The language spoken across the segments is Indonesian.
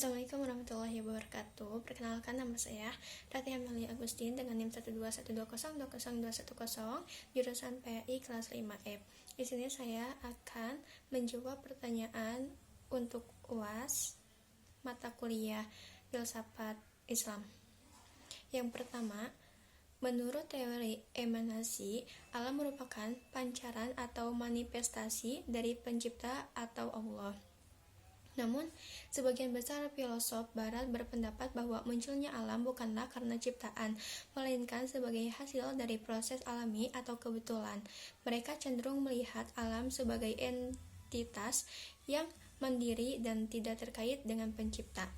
Assalamualaikum warahmatullahi wabarakatuh. Perkenalkan, nama saya Ratih Amelia Agustin dengan NIM 12120202010, jurusan PAI kelas 5F. Di sini saya akan menjawab pertanyaan untuk UAS mata kuliah filsafat Islam. Yang pertama, menurut teori emanasi, alam merupakan pancaran atau manifestasi dari pencipta atau Allah. Namun, sebagian besar filosof barat berpendapat bahwa munculnya alam bukanlah karena ciptaan, melainkan sebagai hasil dari proses alami atau kebetulan. Mereka cenderung melihat alam sebagai entitas yang mandiri dan tidak terkait dengan pencipta.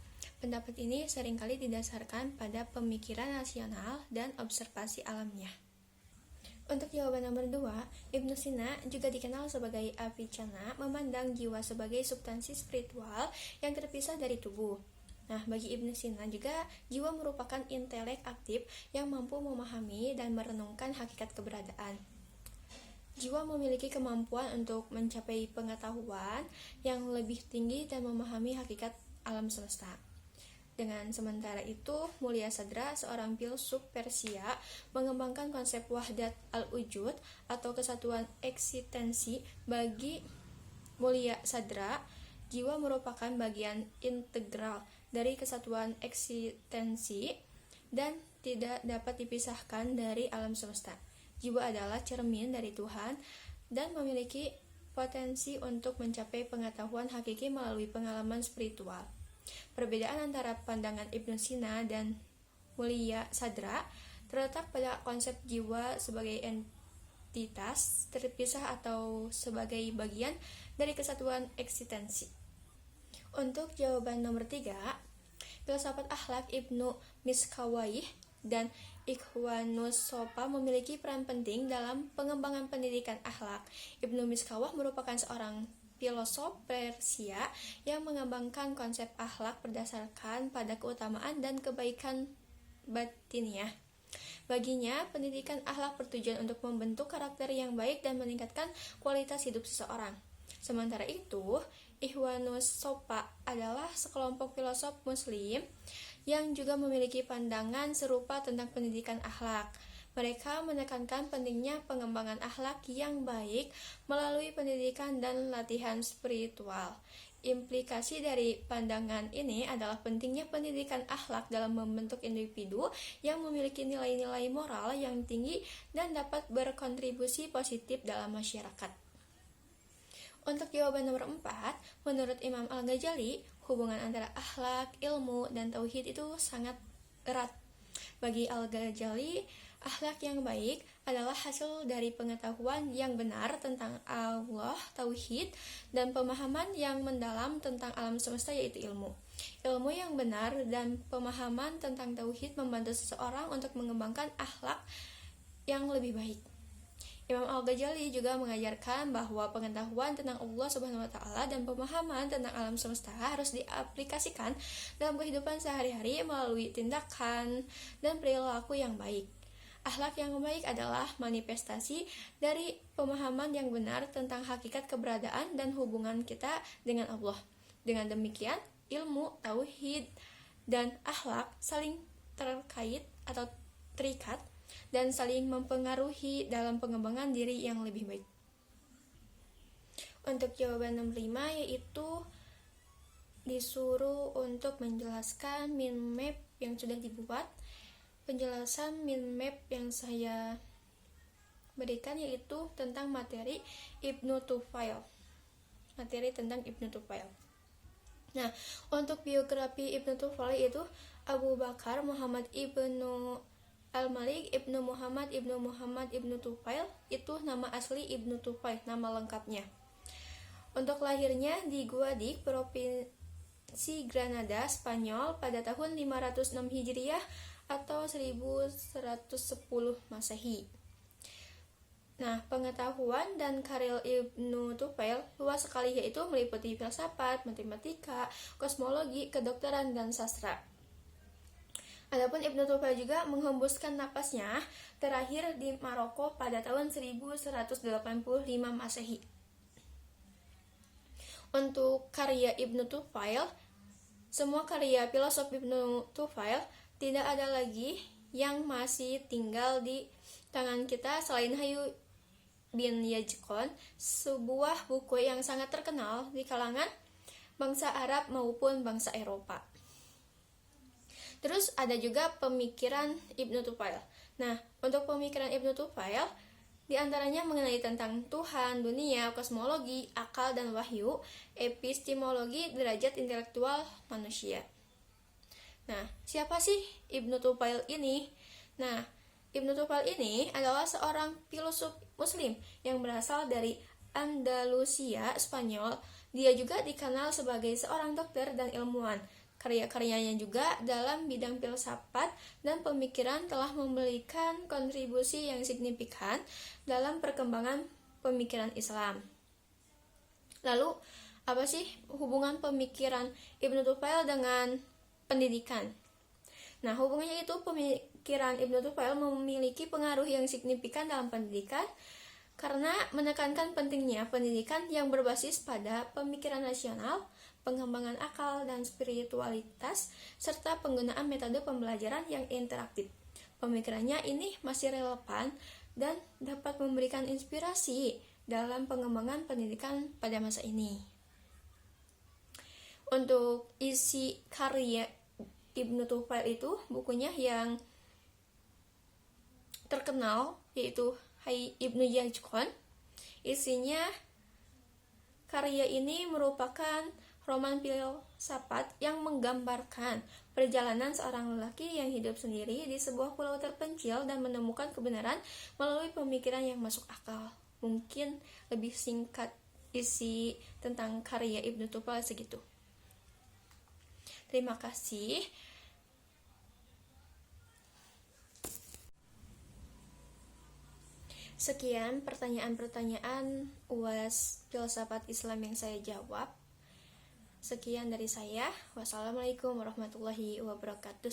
Pendapat ini seringkali didasarkan pada pemikiran rasional dan observasi alamnya. Untuk jawaban nomor 2, Ibnu Sina, juga dikenal sebagai Avicana, memandang jiwa sebagai substansi spiritual yang terpisah dari tubuh. Nah, bagi Ibnu Sina juga, jiwa merupakan intelek aktif yang mampu memahami dan merenungkan hakikat keberadaan. Jiwa memiliki kemampuan untuk mencapai pengetahuan yang lebih tinggi dan memahami hakikat alam semesta. Dengan sementara itu, Mulia Sadra, seorang filsuf Persia, mengembangkan konsep wahdat al-wujud atau kesatuan eksistensi. Bagi Mulia Sadra, jiwa merupakan bagian integral dari kesatuan eksistensi dan tidak dapat dipisahkan dari alam semesta. Jiwa adalah cermin dari Tuhan dan memiliki potensi untuk mencapai pengetahuan hakiki melalui pengalaman spiritual. Perbedaan antara pandangan Ibnu Sina dan Mulia Sadra terletak pada konsep jiwa sebagai entitas terpisah atau sebagai bagian dari kesatuan eksistensi. Untuk jawaban nomor 3, filsafat akhlak Ibnu Miskawayh dan Ikhwanus Sofa memiliki peran penting dalam pengembangan pendidikan akhlak. Ibnu Miskawayh merupakan seorang filosof Persia yang mengembangkan konsep akhlak berdasarkan pada keutamaan dan kebaikan batiniah. Baginya, pendidikan akhlak bertujuan untuk membentuk karakter yang baik dan meningkatkan kualitas hidup seseorang. Sementara itu, Ikhwanus Sofa adalah sekelompok filosof muslim yang juga memiliki pandangan serupa tentang pendidikan akhlak. Mereka menekankan pentingnya pengembangan akhlak yang baik melalui pendidikan dan latihan spiritual. Implikasi dari pandangan ini adalah pentingnya pendidikan akhlak dalam membentuk individu yang memiliki nilai-nilai moral yang tinggi dan dapat berkontribusi positif dalam masyarakat. Untuk jawaban nomor 4, menurut Imam Al-Ghazali, hubungan antara akhlak, ilmu, dan tauhid itu sangat erat. Bagi Al-Ghazali, akhlak yang baik adalah hasil dari pengetahuan yang benar tentang Allah, tauhid, dan pemahaman yang mendalam tentang alam semesta, yaitu ilmu. Ilmu yang benar dan pemahaman tentang tauhid membantu seseorang untuk mengembangkan akhlak yang lebih baik. Imam Al-Ghazali juga mengajarkan bahwa pengetahuan tentang Allah Subhanahu wa Ta'ala dan pemahaman tentang alam semesta harus diaplikasikan dalam kehidupan sehari-hari melalui tindakan dan perilaku yang baik. Akhlak yang baik adalah manifestasi dari pemahaman yang benar tentang hakikat keberadaan dan hubungan kita dengan Allah. Dengan demikian, ilmu, tauhid, dan akhlak saling terkait atau terikat dan saling mempengaruhi dalam pengembangan diri yang lebih baik. Untuk jawaban nomor 5, yaitu disuruh untuk menjelaskan mind map yang sudah dibuat. Penjelasan mind map yang saya berikan yaitu tentang materi Ibnu Tufail. Materi tentang Ibnu Tufail. Nah, untuk biografi Ibnu Tufail itu Abu Bakar Muhammad Ibnu Al-Malik Ibnu Muhammad Ibnu Tufail, itu nama asli Ibnu Tufail, nama lengkapnya. Untuk lahirnya di Guadik, provinsi Granada, Spanyol pada tahun 506 Hijriah atau 1110 Masehi. Nah, pengetahuan dan karir Ibnu Tufail luas sekali, yaitu meliputi filsafat, matematika, kosmologi, kedokteran, dan sastra. Adapun Ibnu Tufail juga menghembuskan napasnya terakhir di Maroko pada tahun 1185 Masehi. Untuk karya Ibnu Tufail semua karya filosof Ibnu Tufail tidak ada lagi yang masih tinggal di tangan kita selain Hayyu bin Yajkon, sebuah buku yang sangat terkenal di kalangan bangsa Arab maupun bangsa Eropa. Terus ada juga pemikiran Ibnu Tufail. Nah, untuk pemikiran Ibnu Tufail diantaranya mengenai tentang Tuhan, dunia, kosmologi, akal dan wahyu, epistemologi, derajat intelektual manusia. Nah, siapa sih Ibnu Tufail ini? Nah, Ibnu Tufail ini adalah seorang filosof Muslim yang berasal dari Andalusia, Spanyol. Dia juga dikenal sebagai seorang dokter dan ilmuwan. Karya-karyanya juga dalam bidang filsafat dan pemikiran telah memberikan kontribusi yang signifikan dalam perkembangan pemikiran Islam. Lalu, apa sih hubungan pemikiran Ibnu Tufail dengan pendidikan? Nah, hubungannya itu pemikiran Ibnu Tufail memiliki pengaruh yang signifikan dalam pendidikan karena menekankan pentingnya pendidikan yang berbasis pada pemikiran rasional, pengembangan akal dan spiritualitas, serta penggunaan metode pembelajaran yang interaktif. Pemikirannya ini masih relevan dan dapat memberikan inspirasi dalam pengembangan pendidikan pada masa ini. Untuk isi karya Ibnu Tufail itu, bukunya yang terkenal yaitu Hayyu Ibnu Yajkon. Isinya karya ini merupakan roman filsafat yang menggambarkan perjalanan seorang lelaki yang hidup sendiri di sebuah pulau terpencil dan menemukan kebenaran melalui pemikiran yang masuk akal. Mungkin lebih singkat isi tentang karya Ibnu Tufail segitu. Terima kasih. Sekian pertanyaan-pertanyaan UAS Filsafat Islam yang saya jawab. Sekian dari saya. Wassalamualaikum warahmatullahi wabarakatuh.